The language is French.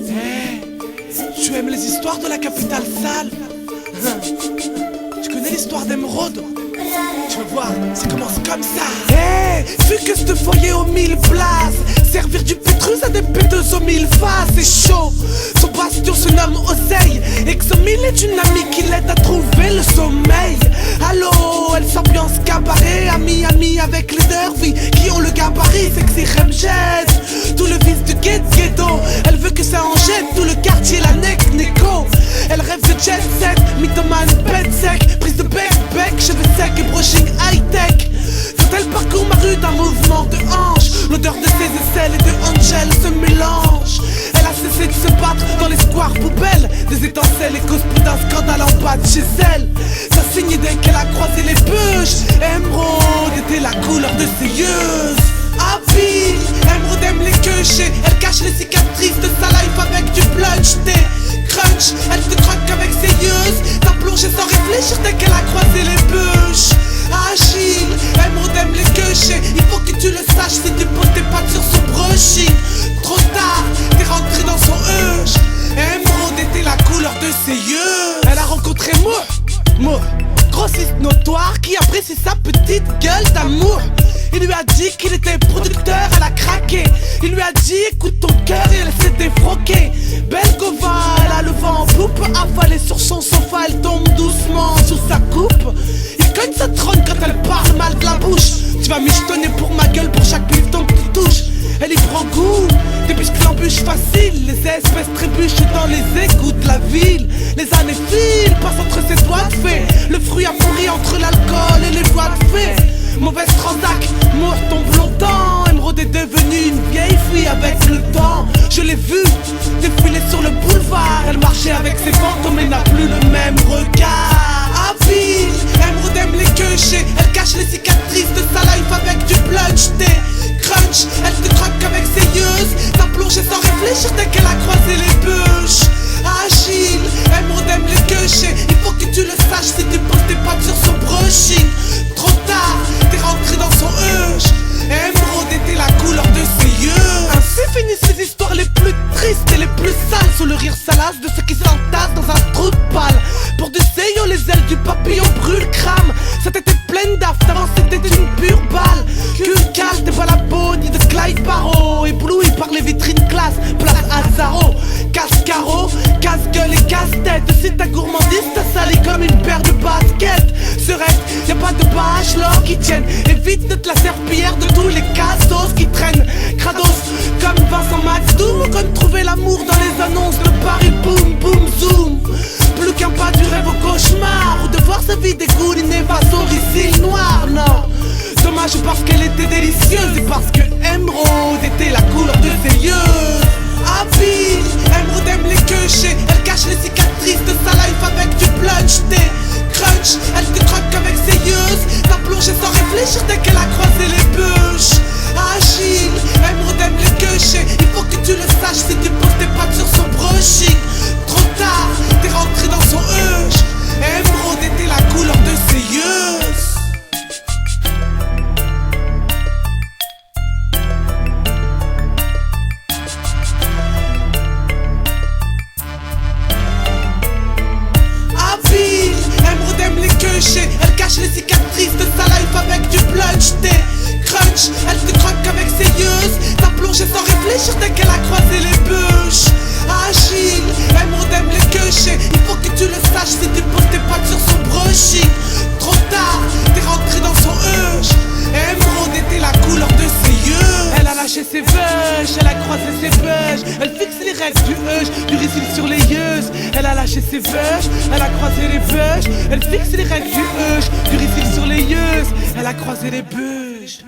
Hey, tu aimes les histoires de la capitale sale? Tu connais l'histoire d'Emeraude? Tu vas voir, ça commence comme ça. Hey, vu que ce foyer aux 1000 places, servir du pétrus à des péteuses aux 1000 faces, c'est chaud. Son bastion se nomme Oseille, Exomile est une amie qui l'aide à trouver le sommeil. Allô, elle s'ambiance cabaret, amie avec les dervis qui ont le gabarit, sexy Remjez, tout le vice du ghetto. Elle veut que ça en jette tout le quartier, la next néco. Elle rêve de jet set, mythomane, pet sec, prise de bec, cheveux secs et brushing high-tech. Quand elle parcourt ma rue d'un mouvement de hanche, l'odeur de ses aisselles et de Angel se mélange. Elle a cessé de se battre dans les squares poubelles, des étincelles et cause plus d'un scandale en bas de chez elle. Ça signe dès qu'elle a croisé les bûches. Emeraude était la couleur de ses yeux. Happy, Emeraude aime les queuchés, elle cache les cicatrices de sa life avec du blunch. T'es crunch, elle te croque avec ses yeux. T'as plongé sans réfléchir dès qu'elle a croisé les bûches. Agile, Emeraude aime les queuchés, il faut que tu le saches si tu poses tes pattes sur son brushing. Trop tard, t'es rentré dans son huge. Emeraude était la couleur de ses yeux. Elle a rencontré Mo, grossiste notoire qui apprécie sa petite gueule d'amour. Il lui a dit qu'il était producteur, elle a craqué. Il lui a dit écoute ton cœur et elle s'était froquée. Belle Gova, elle a le vent en poupe, avalée sur son sofa, elle tombe doucement sous sa coupe. Il cogne sa trône quand elle parle mal de la bouche. Tu vas michetonner pour ma gueule pour chaque bifton que tu touches. Elle y prend goût, des biscuits l'embûche facile. Les espèces trébuchent dans les égouts de la ville. Les années filent, passent entre ses doigts de fée. Le fruit a pourri entre l'alcool et les voies de fée. Mauvaise transac, mort tombe longtemps. Emeraude est devenue une vieille fille avec le temps. Je l'ai vue défiler sur le boulevard. Elle marchait avec ses fantômes et n'a plus le même regard. Happy, Emeraude aime les queuchés, elle cache les cicatrices de sa life avec du blunch. T'es crunch, elle te croque avec ses yeux. T'as plongé sans réfléchir dès qu'elle a croisé les bûches. Agile, Emeraude aime les queuchés, il faut que tu le saches si tu poses tes pattes sur son brushing. Trop tard, t'es rentré dans son huge. Emeraude était la couleur de ses yeux. Ainsi finissent les histoires les plus tristes et les plus sales, sous le rire salace de ceux qui s'entassent dans un trou de balle. Pour du seyo, les ailes du papillon brûlent, crament. Cette était pleine d'af, avant c'était une pure balle. Culcal, t'es pas la peau ni de Clyde Barrow. Ébloui par les vitrines classe, place Azaro. Casse-carreau, casse-gueule et casse-tête. Si ta gourmandise t'a sali comme une paire de baskets. Serait, y'a pas de bachelor qui tienne. Évite de te la serpillière de tous les cassos qui traînent. Crados, comme Vincent Maxdoum, ou comme trouver l'amour dans les annonces de Paris, boum, boum, zoom. Plus qu'un pas du rêve au cauchemar, ou de voir sa vie dégouliner face au ricil noir, non. Dommage parce qu'elle était délicieuse et parce que Emeraude était la couleur de ses yeux. Happy, Emeraude aime les queuchés, elle cache les cicatrices de sa life avec du blunch. T'es crunch, elle te croque avec ses yeux. T'as plongé sans réfléchir dès qu'elle a croisé les bûches. Agile, Emeraude aime les queuchés, il faut que tu le saches si tu poses tes pattes sur son brushing. Trop tard, t'es rentré dans son huge. Emeraude était la couleur de ses yeux. Elle cache les cicatrices de sa life avec du blunch. T'es crunch, elle te croque avec ses yeux. T'as plongé sans réfléchir dès qu'elle a croisé les bûches. Agile, Emeraude aime les queuchés, il faut que tu le saches si tu poses tes pattes sur son brushing. Trop tard, t'es rentré dans son huge. Emeraude était la couleur de ses yeux. Elle a lâché ses veuches, elle a croisé ses bûches. Elle fixe les règles du huge, du ricil sur les yeux. Elle a lâché ses veuches, elle a croisé les bûches. Elle fixe les règles du huge, du ricil sur les yeux. Elle a croisé les bûches.